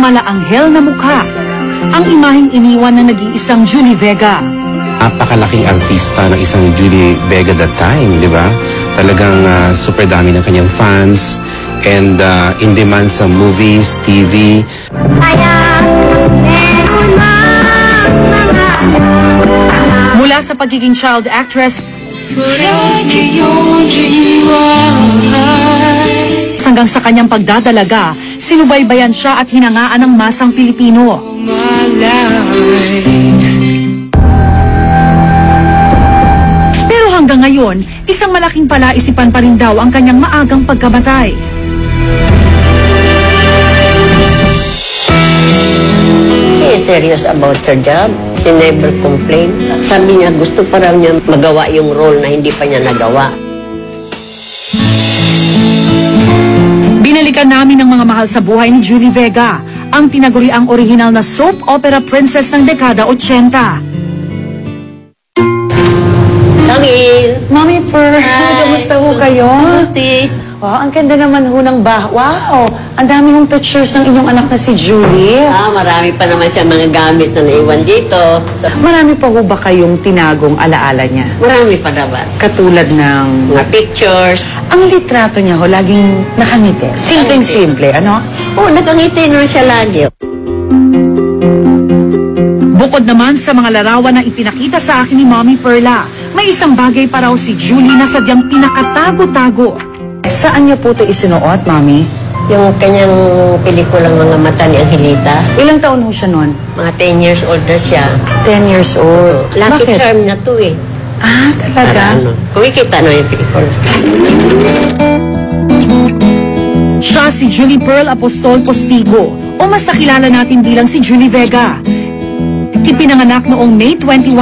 malaanghel na mukha. Ang imaheng iniwan ng nag-iisang Julie Vega. Napakalaking artista ng isang Julie Vega that time, di ba? Talagang super dami ng kanyang fans and in demand sa movies, TV. Mula sa pagiging child actress hanggang sa kanyang pagdadalaga, sinubaybayan siya at hinangaan ng masang Pilipino. Pero hanggang ngayon, isang malaking palaisipan pa rin daw ang kanyang maagang pagkamatay. She is serious about her job. She never complained. Sabi niya, gusto pa raw niya magawa yung role na hindi pa niya nagawa. Binalikan namin ng mga mahal sa buhay ni Julie Vega, ang tinaguriang orihinal na soap opera princess ng dekada 80. Camille! Mami Per, kamusta ho kayo? Buti. Oh, ang ganda naman ho ng Wow! Ang dami hong pictures ng inyong anak na si Julie. Marami pa naman siya mga gamit na naiwan dito. Marami pa ho ba kayong tinagong alaala niya? Marami pa naman. Katulad ng Mga pictures. ang litrato niya ho, laging nakangiti. Simpleng-simple, ano? Nakangiti naman siya lagi. Bukod naman sa mga larawan na ipinakita sa akin ni Mommy Perla, may isang bagay pa raw si Julie na sadyang pinakatago-tago. Saan niya po ito isinuot, Mommy? Yung kanyang pelikulang Mga Mata ni Angelita. Ilang taon ho siya noon? Mga 10 years old na siya. 10 years old. Lucky Bakit? charm na to eh. Ah, talaga? Kumikita na yung pelikula. Siya si Julie Pearl Apostol Postigo, o mas nakilala natin bilang si Julie Vega. Ipinanganak noong May 21,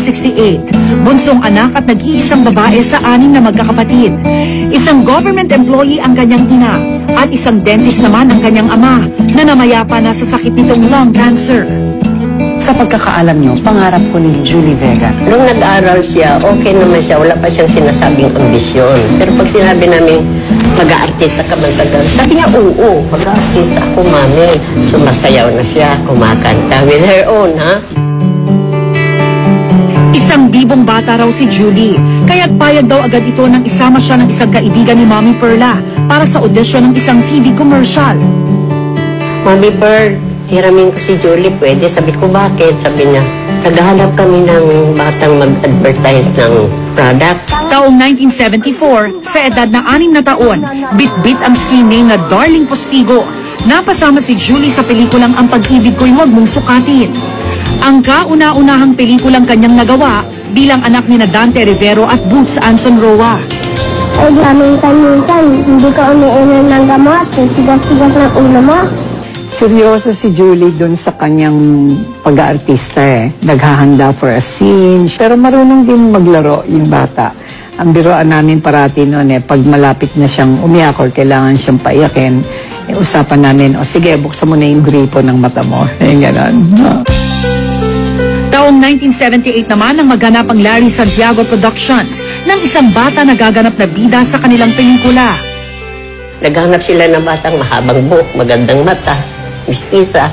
1968. Bunsong anak at nag-iisang babae sa 6 na magkakapatid. Isang government employee ang kanyang ina at isang dentist naman ang kanyang ama na namayapa na sa sakit nitong lung cancer. Sa pagkakaalam niyo, pangarap ko ni Julie Vega. Nung nag-aral siya, okay naman siya. Wala pa siyang sinasabing ambisyon. Pero pag sinabi namin, mag-aartista ka man tagal, sabi niya, oo, mag-aartista ako, mami. Sumasayaw na siya, kumakanta with her own, ha? Isang bibong bata raw si Julie, kaya't payag daw agad ito nang isama siya ng isang kaibigan ni Mommy Perla para sa audition ng isang TV commercial. Mami Bird, hiramin ko si Julie, pwede? Sabi ko, bakit? Sabi niya, naghahanap kami ng batang mag-advertise ng product. Taong 1974, sa edad na 6 na taon, bit-bit ang screen name na Darling Postigo. Napasama si Julie sa pelikulang Ang Pag-ibig Ko'y Huwag Mong Sukatin. Ang kauna-unahang pelikulang kanyang nagawa bilang anak ni Dante Rivero at Boots Anson Roa. Ay, minsan, hindi ka umiinom ng gamot, sigas-sigas ng ulo mo. Seryoso si Julie dun sa kanyang pag-aartista eh. Naghahanda for a scene, pero marunong din maglaro yung bata. Ang biroan namin parati noon eh, pag malapit na siyang umiyak or kailangan siyang paiyakin, usapan namin, o sige, buksan mo na yung gripo ng mata mo. Yung ganon. Taong 1978 naman ang maganap ang Larry Santiago Productions ng isang bata na gaganap na bida sa kanilang pelikula. Naghahanap sila ng batang mahabang buhok, magandang mata, mistisa.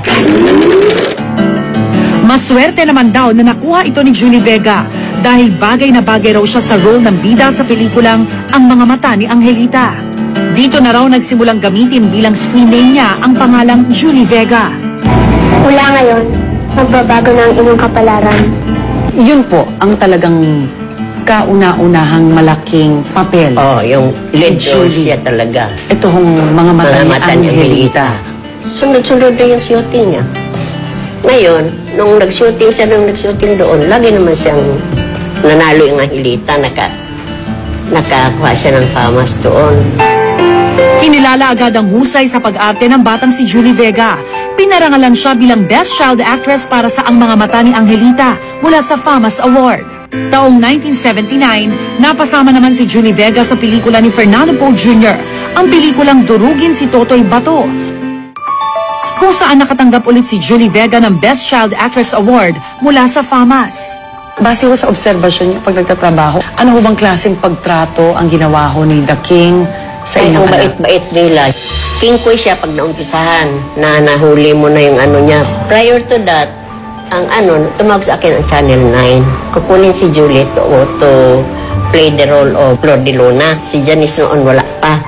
Maswerte naman daw na nakuha ito ni Julie Vega dahil bagay na bagay raw siya sa role ng bida sa pelikulang Ang Mga Mata ni Angelita. Dito na raw nagsimulang gamitin bilang screen name niya ang pangalang Julie Vega. Mula ngayon, magbabago na ang inyong kapalaran. Yun po, ang talagang kauna-unahang malaking papel. Yung lead role Julie. siya talaga. Ito hong Mga Mata ni Angelita. Sunod-sunod na yung shooting niya. Ngayon, nung nag-shooting doon, lagi naman siyang nanalo yung Angelita, nakakuha siya ng famas doon. Kinilala agad ang husay sa pag-arte ng batang si Julie Vega. Pinarangalan siya bilang Best Child Actress para sa Ang Mga Mata ni Angelita mula sa FAMAS Award. Taong 1979, napasama naman si Julie Vega sa pelikula ni Fernando Poe Jr., ang pelikulang Durugin si Totoy Bato, kung saan nakatanggap ulit si Julie Vega ng Best Child Actress Award mula sa FAMAS. Base ko sa obserbasyon niyo pag nagtatrabaho, ano ho bang klaseng pagtrato ang ginawa ho ni The King sa Ay, inyong ang anak? bait-bait nila. Kingkoy siya pag naumpisahan na nahuli mo na yung ano niya. Prior to that, ang tumawag sa akin ang Channel 9. Kukunin si Julie to play the role of Flor de Luna. Si Janice noon wala pa.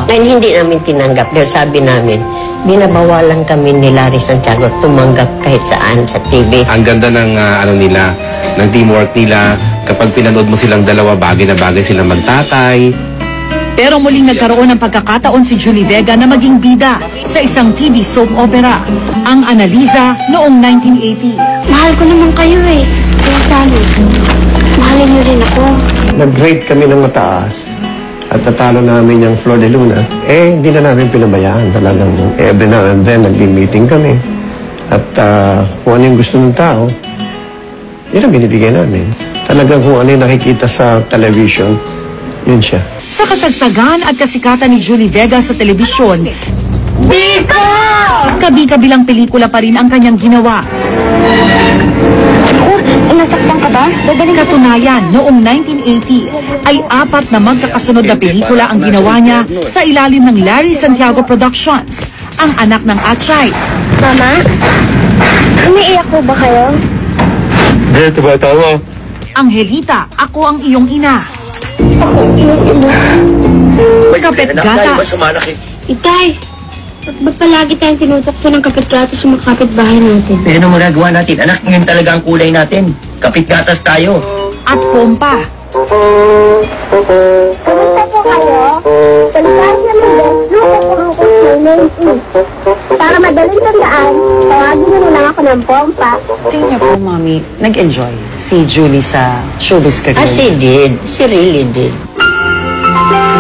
Ngayon hindi namin tinanggap dahil sabi namin, binabawalan kami ni Larry Santiago tumanggap kahit saan sa TV. Ang ganda ng nila, ng teamwork nila. Kapag pinanood mo silang dalawa, bagay na bagay silang magtatay. Pero muling nagkaroon ng pagkakataon si Julie Vega na maging bida sa isang TV soap opera, ang Annalisa noong 1980. Mahal ko naman kayo eh. Kaya sabi, mahalin niyo rin ako. Nag-grade kami ng mataas at natalo namin yung Flor de Luna. Hindi na namin pinabayaan talagang. Every now and then, nag-meeting kami. At kung ano yung gusto ng tao, yun ang binibigyan namin. Talagang kung ano yung nakikita sa television, yun siya. Sa kasagsagan at kasikatan ni Julie Vega sa telebisyon, kabi-kabilang pelikula pa rin ang kanyang ginawa. Nasaktan ka ba? Katunayan, noong 1980 ay 4 na magkakasunod na pelikula ang ginawa niya sa ilalim ng Larry Santiago Productions, ang anak ng Atchay. Mama, umiiyak po ba kayo? Dito ba tawa? Angelita, ako ang iyong ina. Kapit gatas. Itay, ba't palagi tayong tinutukso ng kapit-gatas sa mga kapitbahay natin? Pero ano magagawa natin? Anak, ngayon talaga ang kulay natin. Kapit-gatas tayo. At pompa. Kamusta po kayo? Pagkain naman din, lukot-lukot may name is. Para madaling tandaan, tawagin niyo lang ako ng pompa. Tingin niyo po, Mami, nag-enjoy si Julie sa showbiz career. She did. She really did.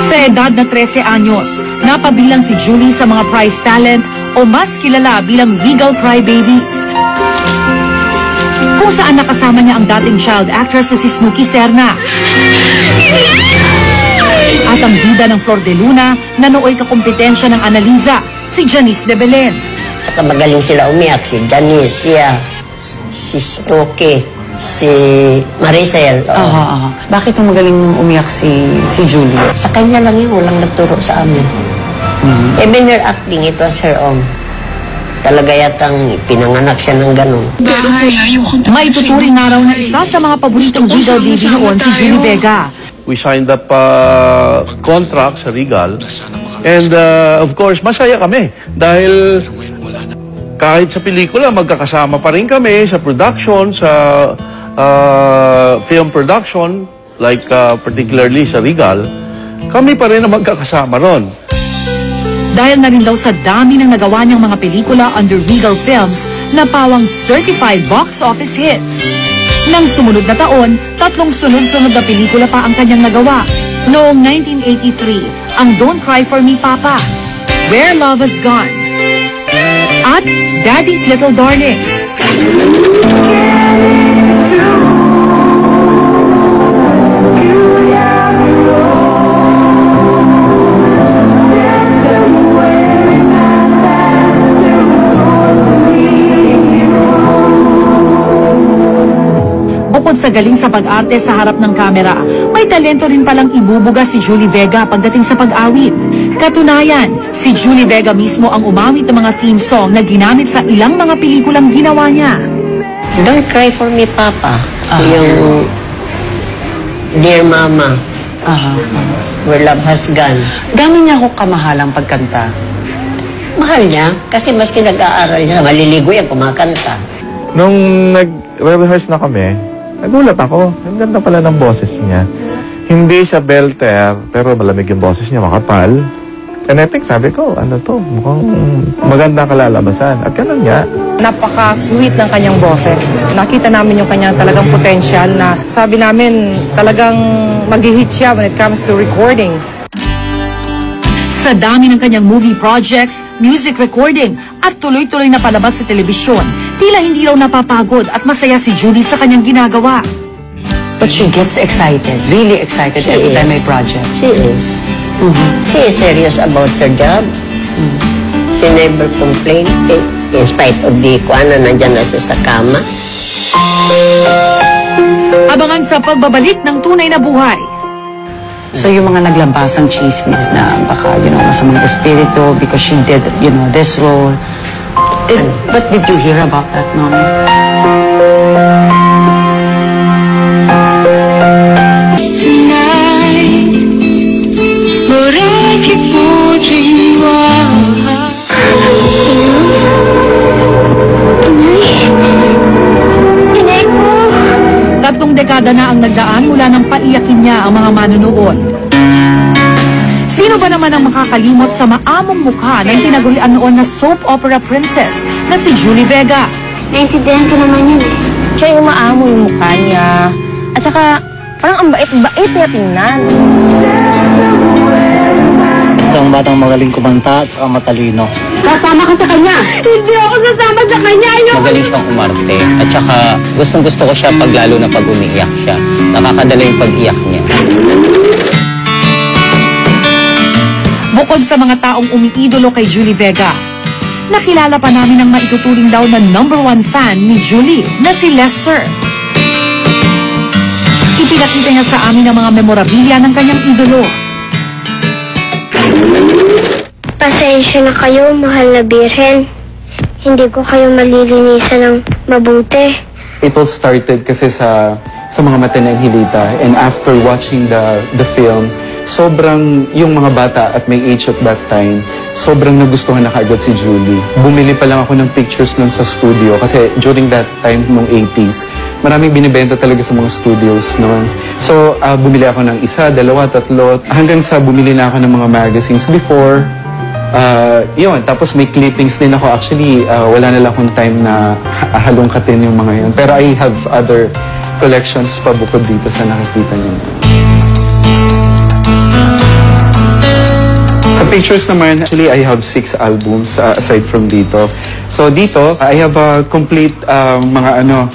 Sa edad na 13 anyos, napabilang si Julie sa mga prize talent o mas kilala bilang Regal Crybabies. Kung saan nakasama niya ang dating child actress na si Snooki Serna. At ang bida ng Flor de Luna na nooy kakumpetensya ng Annalisa, si Janice de Belen. Tsaka magaling sila umiyak. Si Janice, siya, si Snooki, si Maricel. Bakit ang magaling umiyak si Julie? Sa kanya lang yun, walang nagturo sa amin. Even her acting, it was her own. Talaga yatang pinanganak siya ng ganun. May tuturing nga raw na isa sa mga paboritong Regal baby noon si Julie Vega. We signed up contract sa Regal. And of course, masaya kami. Dahil kahit sa pelikula, magkakasama pa rin kami sa production, sa film production, like particularly sa Regal, kami pa rin ang magkakasama ron. Dahil na rin daw sa dami ng nagawa niyang mga pelikula under Regal Films na pawang certified box office hits. Nang sumunod na taon, 3 sunod-sunod na pelikula pa ang kanyang nagawa. Noong 1983, ang Don't Cry For Me, Papa, Where Love Has Gone, at Daddy's Little Darlings. Bukod sa galing sa pag-arte sa harap ng kamera, may talento rin palang ibubuga si Julie Vega pagdating sa pag-awit. Katunayan, si Julie Vega mismo ang umawit ng mga theme song na ginamit sa ilang mga pelikulang ginawa niya. Don't Cry For Me, Papa. Yung Dear Mama, Where Love Has Gone. Gano'n niya ako kamahal ang pagkanta? Mahal niya, kasi maski nag-aaral niya, maliligo yan, kumakanta. Nung nag-rehearse na kami, nagulat ako. Ang ganda pala ng boses niya. Hindi siya belter, pero malamig yung boses niya, makapal. And I think, sabi ko, ano to, mukhang maganda kalalabasan. At ganun nga. Napaka-sweet ng kanyang boses. Nakita namin yung kanyang talagang potential na sabi namin talagang mag-hit siya when it comes to recording. Sa dami ng kanyang movie projects, music recording, at tuloy-tuloy na palabas sa telebisyon, tila hindi raw napapagod at masaya si Julie sa kanyang ginagawa. But she gets excited, really excited every time may project. She is. She is serious about her job. She never complained. In spite of the kuana, nandyan na siya sa kama. Abangan sa pagbabalik ng Tunay na Buhay. So yung mga naglabasang chismis na baka, masamang espiritu because she did, this role. What did you hear about that, Mami? Tatlong dekada na ang nagdaan mula nang paiyakin niya ang mga manonood. Sino ba naman ang makakalimot sa maamong mukha ng tinagurian noon na soap opera princess na si Julie Vega? Naintindihan ko naman yun eh. Siya yung maamo yung mukha niya. At saka, parang ang bait-bait niya tingnan. Isang batang magaling kumanta at saka matalino. Kasama ka sa kanya! Hindi ako sasama sa kanya! Magaling siyang umarte. At saka gustong-gusto ko siya pag lalo na pag umiiyak siya. Nakakadala yung pag-iyak niya. Bukod sa mga taong umiidolo kay Julie Vega, nakilala pa namin ang maituturing daw na #1 fan ni Julie na si Lester. Ipinakita niya sa amin ang mga memorabilia ng kanyang idolo. Pasensya na kayo, mahal na birhen. Hindi ko kayo malilinisan ng mabuti. It all started kasi sa mga mata ng Hilita, and after watching the film, sobrang yung mga bata at may age at that time, sobrang nagustuhan na kaagad si Julie. Bumili pa lang ako ng pictures nun sa studio kasi during that time, nung 80s, maraming binibenta talaga sa mga studios noon. So, bumili ako ng 1, 2, 3, hanggang sa bumili na ako ng mga magazines before. Yun, tapos may clippings din ako. Actually, wala na lang akong time na halongkatin yung mga yun. Pero I have other collections pa bukod dito sa nakikita niyo. Sa pictures naman, actually, I have 6 albums aside from dito. So dito, I have a complete mga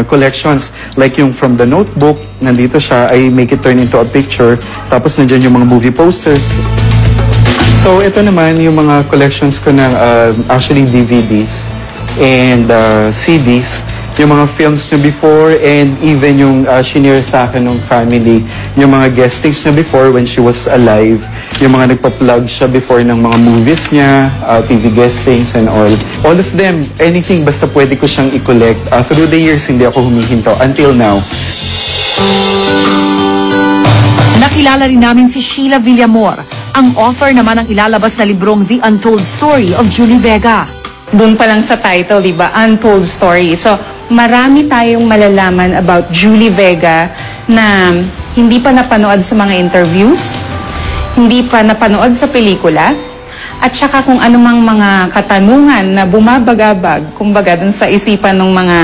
collections. Like yung from the notebook, nandito siya, I make it turn into a picture. Tapos nandyan yung mga movie posters. So ito naman yung mga collections ko ng actually DVDs and CDs. Yung mga films niya before and even yung shinare sa akin ng family. Yung mga guestings niya before when she was alive. Yung mga nagpa-plug siya before ng mga movies niya, TV guestings and all. All of them, anything basta pwede ko siyang i-collect. Through the years, hindi ako humihinto. Until now. Nakilala rin namin si Sheila Villamor, ang author naman ng ilalabas na librong The Untold Story of Julie Vega. Doon pa lang sa title, di ba? Untold Story. So, marami tayong malalaman about Julie Vega na hindi pa napanood sa mga interviews, hindi pa napanood sa pelikula, at saka kung anumang mga katanungan na bumabagabag, kumbaga dun sa isipan ng mga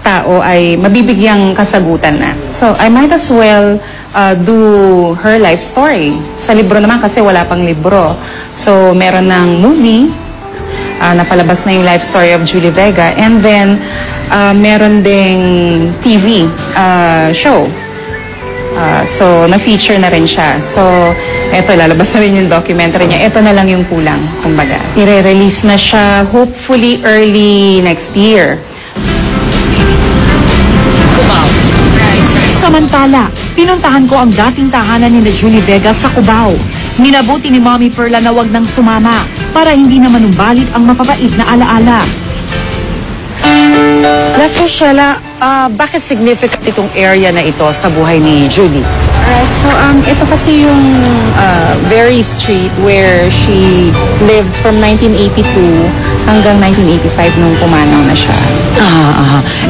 tao ay mabibigyang kasagutan na. So, I might as well do her life story. Sa libro naman kasi wala pang libro. So, meron ng movie, napalabas na yung life story of Julie Vega, and then meron ding TV show. So, na-feature na rin siya. So, eto, lalabas na rin yung documentary niya. Eto na lang yung kulang, kumbaga. I-release na siya hopefully early next year. Samantala, pinuntahan ko ang dating tahanan ni Julie Vega sa Cubao. Minabuti ni Mommy Perla na wag nang sumama para hindi na manumbalik ang mapapait na alaala. Lester, Sheila, bakit significant itong area na ito sa buhay ni Julie? Alright, so ito kasi yung very street where she lived from 1982 hanggang 1985 nung pumanaw na siya.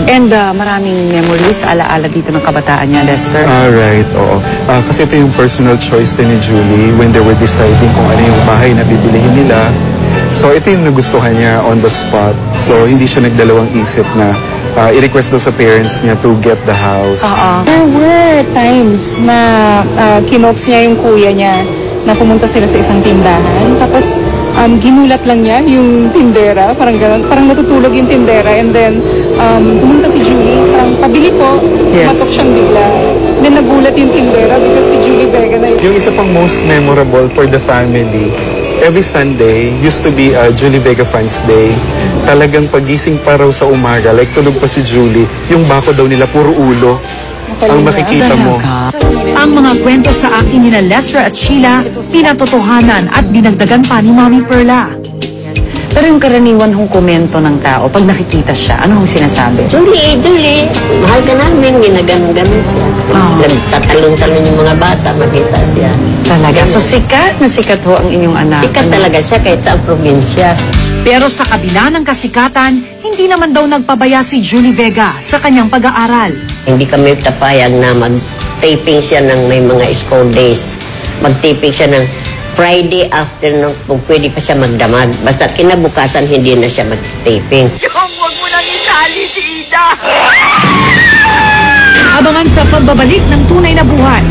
And maraming memories, alaala dito ng kabataan niya, Lester. Right, oo. Kasi ito yung personal choice din ni Julie when they were deciding kung ano yung bahay na bibilihin nila. So ito yung nagustuhan niya on the spot. So hindi siya nagdalawang isip na i-request daw sa parents niya to get the house. There were times na kinoks niya yung kuya niya na pumunta sila sa isang tindahan. Tapos ginulat lang niya yung tindera, parang ganun. Parang natutulog yung tindera, and then pumunta si Julie, parang pabili po, matok siyang bigla. Then nagulat yung tindera because si Julie Vega na yun. Yung isa pang most memorable for the family, every Sunday used to be Julie Vega Fans Day. Talagang pagising pa raw sa umaga, like tulog pa si Julie, yung bako daw nila puro ulo. ang makikita mo. Ang mga kwento sa akin ni Lester at Sheila, pinatotohanan at dinagdagan pa ni Mami Perla. Pero yung karaniwan hong komento ng tao, pag nakikita siya, ano hong sinasabi? Julie, mahal ka namin, ginaganon-ganon siya. Nagtatalon-talon yung mga bata, makita siya. Talaga? So sikat na sikat ho ang inyong anak? Sikat talaga siya kahit sa probinsya. Pero sa kabila ng kasikatan, hindi naman daw nagpabaya si Julie Vega sa kanyang pag-aaral. Hindi kami tapayag na mag-taping siya ng may mga school days. Mag-taping siya ng Friday afternoon kung pwede pa siya magdamag. Basta kinabukasan hindi na siya mag-taping. Huwag mo nang itali si Ida! Abangan sa pagbabalik ng tunay na buhay.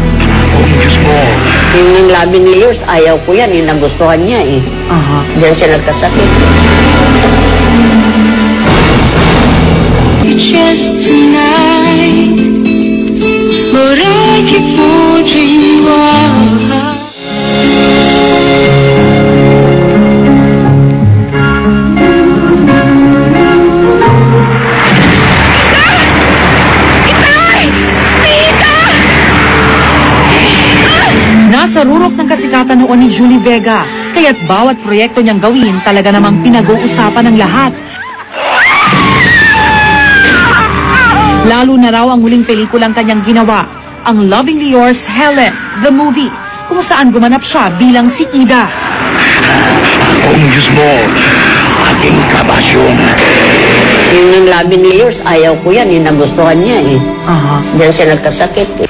Yung 11 years, ayaw ko yan. Yung nagustuhan niya eh. Diyan siya nagkasakit. Just tonight, but I keep wondering why. Nasa rurok ng kasikatan noon ni Julie Vega, kaya't bawat proyekto niyang gawin talaga namang pinag-uusapan ng lahat. Lalo na raw ang huling pelikulang kanyang ginawa, ang Lovingly Yours, Helen, the movie, kung saan gumanap siya bilang si Ida. Kung Diyos mo, aking kabasyon. Yung 11 years, ayaw ko yan. Yung nagustuhan niya eh. Diyan siya nagkasakit eh.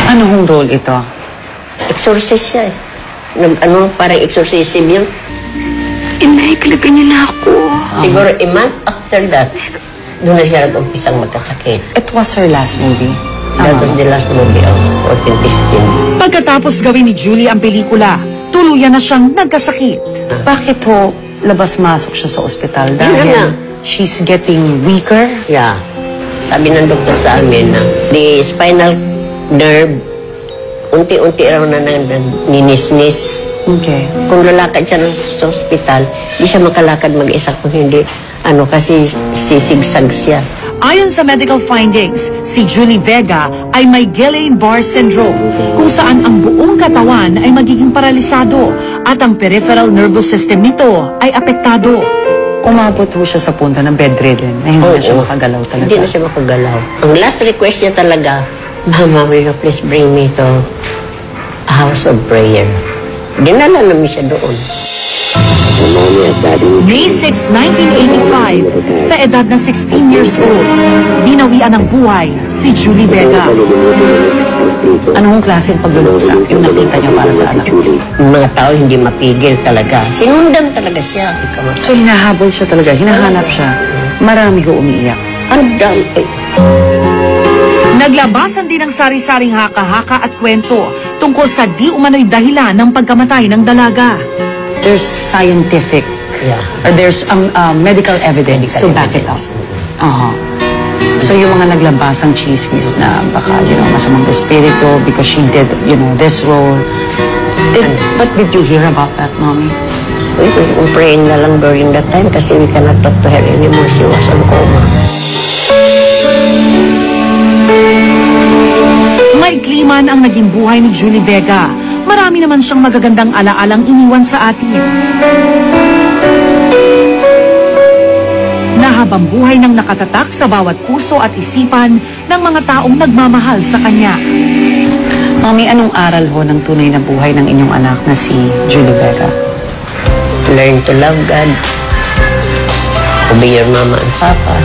Ano hong role ito? Exorcist siya eh. Parang exorcism yun. Inaikalagan niyo na ako. Siguro a month after that, doon na siya nag-umpisang magkasakit. It was her last movie. That was the last movie of 14-15. Pagkatapos gawin ni Julie ang pelikula, tuluyan na siyang nagkasakit. Bakit ho labas-masok siya sa ospital? Dahil she's getting weaker? Yeah. Sabi ng doktor sa amin na the spinal nerve, unti-unti raw na ninisnis. Okay. Kung lalakad siya sa ospital, di siya makalakad mag-isa kung hindi, kasi sisigsag siya. Ayon sa medical findings, si Julie Vega ay may Guillain-Barré syndrome, kung saan ang buong katawan ay magiging paralisado at ang peripheral nervous system nito ay apektado. Umabot ho siya sa punto ng bedridden na hindi na siya makagalaw talaga. Hindi na siya makagalaw. Ang last request niya talaga, Mama, will you please bring me to a house of prayer? Dinala namin siya doon. May 6, 1985, sa edad na 16 years old, binawian ng buhay si Julie Vega. Anong klaseng paglulusak yung nakita niya para sa anak? Mga tao hindi mapigil talaga. Sinundan talaga siya. So hinahabol siya talaga, hinahanap siya. Marami ho umiiyak. Ang dami. Naglabasan din ng sari-saring haka-haka at kwento tungkol sa di umano'y dahilan ng pagkamatay ng dalaga. There's scientific, or there's medical evidence to back it up. So yung mga naglabasang chismis na baka, masamang espiritu because she did, this role. What did you hear about that, Mommy? We praying na lang during that time kasi we cannot talk to her anymore. She was on coma. May kliman ang naging buhay ni Julie Vega. Marami naman siyang magagandang alaalang iniwan sa atin. Nahabang buhay ng nakatatak sa bawat puso at isipan ng mga taong nagmamahal sa kanya. Mami, anong aral ho ng tunay na buhay ng inyong anak na si Julie Vega? Learn to love God. Obey your mama and papa.